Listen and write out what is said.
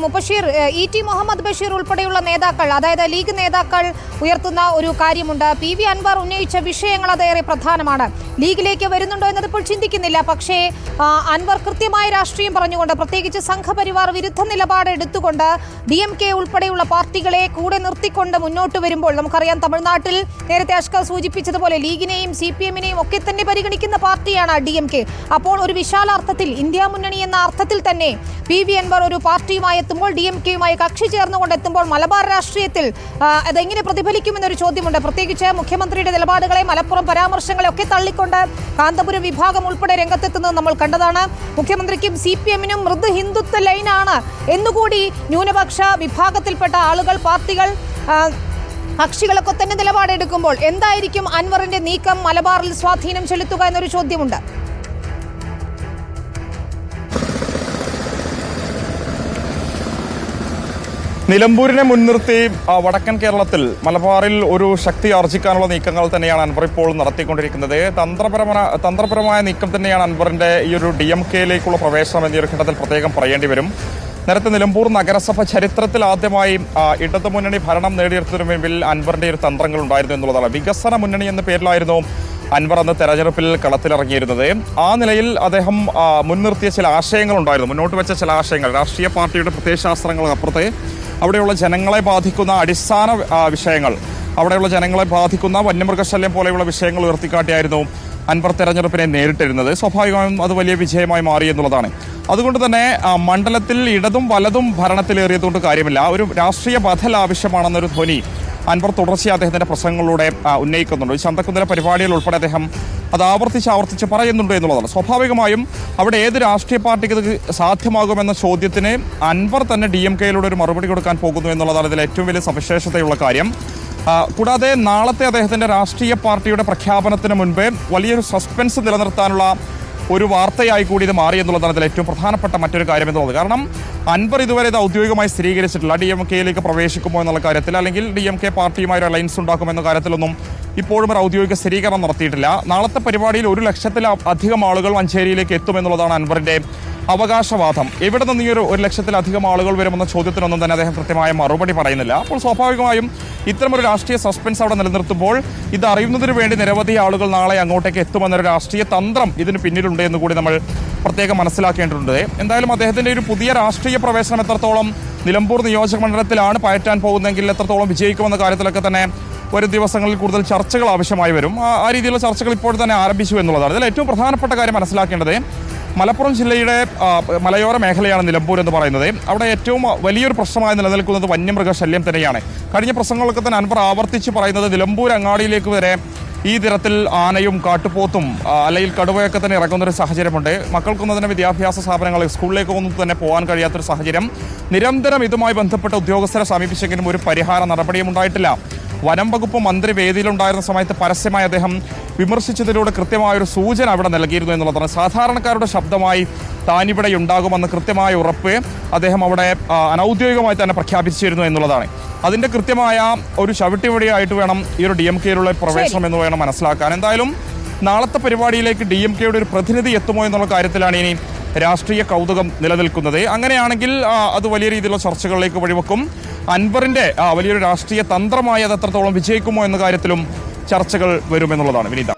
മുബഷീർ ഇ.ടി. മുഹമ്മദ് ബഷീർ ഉൾപ്പെടെയുള്ള നേതാക്കൾ, അതായത് ലീഗ് നേതാക്കൾ ഉയർത്തുന്ന ഒരു കാര്യമുണ്ട്. പി.വി. അൻവർ ഉന്നയിച്ച വിഷയങ്ങൾ അതേറെ പ്രധാനമാണ്. ലീഗിലേക്ക് വരുന്നുണ്ടോ എന്നതിപ്പോൾ ചിന്തിക്കുന്നില്ല. പക്ഷേ അൻവർ കൃത്യമായ രാഷ്ട്രീയം പറഞ്ഞുകൊണ്ട്, പ്രത്യേകിച്ച് സംഘപരിവാർ വിരുദ്ധ നിലപാട് എടുത്തുകൊണ്ട് DMK ഉൾപ്പെടെയുള്ള പാർട്ടികളെ കൂടെ നിർത്തിക്കൊണ്ട് മുന്നോട്ട് വരുമ്പോൾ, നമുക്കറിയാം തമിഴ്നാട്ടിൽ നേരത്തെ അഷ്കർ സൂചിപ്പിച്ചതുപോലെ ലീഗിനെയും CPM-നെയും ഒക്കെ തന്നെ പരിഗണിക്കുന്ന പാർട്ടിയാണ് DMK. അപ്പോൾ ഒരു വിശാലാർത്ഥത്തിൽ ഇന്ത്യ മുന്നണി എന്ന അർത്ഥത്തിൽ തന്നെ പി.വി. അൻവർ ഒരു പാർട്ടിയുമായി എത്തുമ്പോൾ, DMK-യുമായി കക്ഷി ചേർന്നുകൊണ്ടെത്തുമ്പോൾ മലബാർ രാഷ്ട്രീയത്തിൽ അതെങ്ങനെ പ്രതിഫലിക്കുമെന്നൊരു ചോദ്യമുണ്ട്. പ്രത്യേകിച്ച് മുഖ്യമന്ത്രിയുടെ നിലപാടുകളെ, മലപ്പുറം പരാമർശങ്ങളെ ഒക്കെ തള്ളിക്കൊണ്ട് കാന്തപുരം വിഭാഗം ഉൾപ്പെടെ രംഗത്തെത്തുന്നത് നമ്മൾ കണ്ടതാണ്. മുഖ്യമന്ത്രിക്കും CPM-നും മൃദു ഹിന്ദുത്വ ലൈനാണ് എന്നുകൂടി ന്യൂനപക്ഷ വിഭാഗത്തിൽപ്പെട്ട ആളുകൾ, പാർട്ടികൾ, കക്ഷികളൊക്കെ തന്നെ നിലപാടെടുക്കുമ്പോൾ എന്തായിരിക്കും അൻവറിന്റെ നീക്കം മലബാറിൽ സ്വാധീനം ചെലുത്തുക എന്നൊരു ചോദ്യമുണ്ട്. നിലമ്പൂരിനെ മുൻനിർത്തി വടക്കൻ കേരളത്തിൽ മലബാറിൽ ഒരു ശക്തി ആർജിക്കാനുള്ള നീക്കങ്ങൾ തന്നെയാണ് അൻവർ ഇപ്പോൾ നടത്തിക്കൊണ്ടിരിക്കുന്നത്. തന്ത്രപരമായ നീക്കം തന്നെയാണ് അൻവറിന്റെ ഈ ഒരു DMK-യിലേക്കുള്ള പ്രവേശനം എന്നൊരു ഘട്ടത്തിൽ പ്രത്യേകം പറയേണ്ടി വരും. നേരത്തെ നിലമ്പൂർ നഗരസഭ ചരിത്രത്തിൽ ആദ്യമായി ഇടതുമുന്നണി ഭരണം നേടിയെടുത്തതിനു മുൻപിൽ അൻവറിന്റെ ഒരു തന്ത്രങ്ങൾ ഉണ്ടായിരുന്നു എന്നുള്ളതാണ്. വികസന മുന്നണി എന്ന പേരിലായിരുന്നു അൻവർ അന്ന് തെരഞ്ഞെടുപ്പിൽ കളത്തിലിറങ്ങിയിരുന്നത്. ആ നിലയിൽ അദ്ദേഹം മുൻനിർത്തിയ ചില ആശയങ്ങളുണ്ടായിരുന്നു, മുന്നോട്ട് വെച്ച ചില ആശയങ്ങൾ. രാഷ്ട്രീയ പാർട്ടിയുടെ പ്രത്യയശാസ്ത്രങ്ങൾക്കപ്പുറത്തെ അവിടെയുള്ള ജനങ്ങളെ ബാധിക്കുന്ന അടിസ്ഥാന വിഷയങ്ങൾ, അവിടെയുള്ള ജനങ്ങളെ ബാധിക്കുന്ന വന്യമൃഗശല്യം പോലെയുള്ള വിഷയങ്ങൾ ഉയർത്തിക്കാട്ടിയായിരുന്നു അൻവർ തെരഞ്ഞെടുപ്പിനെ നേരിട്ടിരുന്നത്. സ്വാഭാവികമായും അത് വലിയ വിജയമായി മാറി എന്നുള്ളതാണ്. അതുകൊണ്ട് തന്നെ മണ്ഡലത്തിൽ ഇടതും വലതും ഭരണത്തിലേറിയതുകൊണ്ട് കാര്യമില്ല. ഒരു രാഷ്ട്രീയ ബദൽ ആവശ്യമാണെന്നൊരു ധ്വനി അൻവർ തുടർച്ചയായി അദ്ദേഹത്തിന്റെ പ്രസംഗങ്ങളിലൂടെ ഉന്നയിക്കുന്നുണ്ട്. ചന്തക്കുന്നിലെ പരിപാടികൾ ഉൾപ്പെടെ അദ്ദേഹം അത് ആവർത്തിച്ച് പറയുന്നുണ്ട് എന്നുള്ളതാണ്. സ്വാഭാവികമായും അവിടെ ഏത് രാഷ്ട്രീയ പാർട്ടിക്ക് ഇത് സാധ്യമാകുമെന്ന ചോദ്യത്തിന് അൻവർ തന്നെ DMK-യിലൂടെ ഒരു മറുപടി കൊടുക്കാൻ പോകുന്നു എന്നുള്ളതാണ് ഇതിൽ ഏറ്റവും വലിയ സവിശേഷതയുള്ള കാര്യം. കൂടാതെ നാളത്തെ അദ്ദേഹത്തിന്റെ രാഷ്ട്രീയ പാർട്ടിയുടെ പ്രഖ്യാപനത്തിന് മുൻപ് വലിയൊരു സസ്പെൻസ് നിലനിർത്താനുള്ള ഒരു വാർത്തയായി കൂടി ഇത് മാറി എന്നുള്ളതാണ് ഇതിൽ ഏറ്റവും പ്രധാനപ്പെട്ട മറ്റൊരു കാര്യം എന്നുള്ളത്. കാരണം അൻവർ ഇതുവരെ ഇത് ഔദ്യോഗികമായി സ്ഥിരീകരിച്ചിട്ടില്ല. DMK-യിലേക്ക് പ്രവേശിക്കുമോ എന്നുള്ള കാര്യത്തിൽ, അല്ലെങ്കിൽ DMK പാർട്ടിയുമായി ഒരു അലയൻസ് ഉണ്ടാക്കുമെന്ന കാര്യത്തിലൊന്നും ഇപ്പോഴും ഒരു ഔദ്യോഗിക സ്ഥിരീകരണം നടത്തിയിട്ടില്ല. നാളത്തെ പരിപാടിയിൽ 1 ലക്ഷത്തിലധികം ആളുകൾ മഞ്ചേരിയിലേക്ക് എത്തുമെന്നുള്ളതാണ് അൻവറിന്റെ അവകാശവാദം. എവിടെ നിന്ന് ഈ 1 ലക്ഷത്തിലധികം ആളുകൾ വരുമെന്ന ചോദ്യത്തിനൊന്നും തന്നെ അദ്ദേഹം കൃത്യമായ മറുപടി പറയുന്നില്ല. അപ്പോൾ സ്വാഭാവികമായും ഇത്തരമൊരു രാഷ്ട്രീയ സസ്പെൻസ് അവിടെ നിലനിർത്തുമ്പോൾ ഇത് അറിയുന്നതിന് വേണ്ടി നിരവധി ആളുകൾ നാളെ അങ്ങോട്ടേക്ക് എത്തുമെന്നൊരു രാഷ്ട്രീയ തന്ത്രം ഇതിന് പിന്നിലുണ്ട് എന്ന് കൂടി നമ്മൾ പ്രത്യേകം മനസ്സിലാക്കേണ്ടതുണ്ട്. എന്തായാലും അദ്ദേഹത്തിന്റെ ഒരു പുതിയ രാഷ്ട്രീയ പ്രവേശനം എത്രത്തോളം നിലമ്പൂർ നിയോജക മണ്ഡലത്തിലാണ് പയറ്റാൻ പോകുന്നതെങ്കിൽ എത്രത്തോളം വിജയിക്കുമെന്ന കാര്യത്തിലൊക്കെ തന്നെ വരും ദിവസങ്ങളിൽ കൂടുതൽ ചർച്ചകൾ ആവശ്യമായി വരും. ആ രീതിയിലുള്ള ചർച്ചകൾ ഇപ്പോൾ തന്നെ ആരംഭിച്ചു എന്നുള്ളതാണ്. ഇതിൽ ഏറ്റവും പ്രധാനപ്പെട്ട കാര്യം മനസ്സിലാക്കേണ്ടത്, മലപ്പുറം ജില്ലയുടെ മലയോര മേഖലയാണ് നിലമ്പൂർ എന്ന് പറയുന്നത്. അവിടെ ഏറ്റവും വലിയൊരു പ്രശ്നമായി നിലനിൽക്കുന്നത് വന്യമൃഗശല്യം തന്നെയാണ്. കഴിഞ്ഞ പ്രസംഗങ്ങളൊക്കെ തന്നെ അൻവർ ആവർത്തിച്ച് പറയുന്നത് നിലമ്പൂർ അങ്ങാടിയിലേക്ക് വരെ ഈ തരത്തിൽ ആനയും കാട്ടുപോത്തും അല്ലെങ്കിൽ കടുവയൊക്കെ തന്നെ ഇറങ്ങുന്നൊരു സാഹചര്യമുണ്ട്. മക്കൾക്കൊന്നും തന്നെ വിദ്യാഭ്യാസ സ്ഥാപനങ്ങൾ, സ്കൂളിലേക്കൊന്നും തന്നെ പോകാൻ കഴിയാത്തൊരു സാഹചര്യം. നിരന്തരം ഇതുമായി ബന്ധപ്പെട്ട ഉദ്യോഗസ്ഥരെ സമീപിച്ചെങ്കിലും ഒരു പരിഹാര നടപടിയും ഉണ്ടായിട്ടില്ല. വനം വകുപ്പ് മന്ത്രി വേദിയിലുണ്ടായിരുന്ന സമയത്ത് പരസ്യമായി അദ്ദേഹം വിമർശിച്ചതിലൂടെ കൃത്യമായൊരു സൂചന അവിടെ നൽകിയിരുന്നു എന്നുള്ളതാണ്. സാധാരണക്കാരുടെ ശബ്ദമായി താനിവിടെ ഉണ്ടാകുമെന്ന് കൃത്യമായ ഉറപ്പ് അദ്ദേഹം അവിടെ അനൗദ്യോഗികമായി തന്നെ പ്രഖ്യാപിച്ചിരുന്നു എന്നുള്ളതാണ്. അതിന്റെ കൃത്യമായ ഒരു ചവിട്ടിവടിയായിട്ട് വേണം ഈ ഒരു DMK-യിലുള്ള പ്രവേശനം എന്ന് വേണം മനസ്സിലാക്കാൻ. എന്തായാലും നാളത്തെ പരിപാടിയിലേക്ക് DMK-യുടെ ഒരു പ്രതിനിധി എത്തുമോ എന്നുള്ള കാര്യത്തിലാണ് ഇനി രാഷ്ട്രീയ കൗതുകം നിലനിൽക്കുന്നത്. അങ്ങനെയാണെങ്കിൽ അത് വലിയ രീതിയിലുള്ള ചർച്ചകളിലേക്ക് വഴിവെക്കും. അൻവറിന്റെ വലിയൊരു രാഷ്ട്രീയ തന്ത്രമായി അത് എത്രത്തോളം വിജയിക്കുമോ എന്ന കാര്യത്തിലും ചർച്ചകൾ വരുമെന്നുള്ളതാണ്. വിനീത.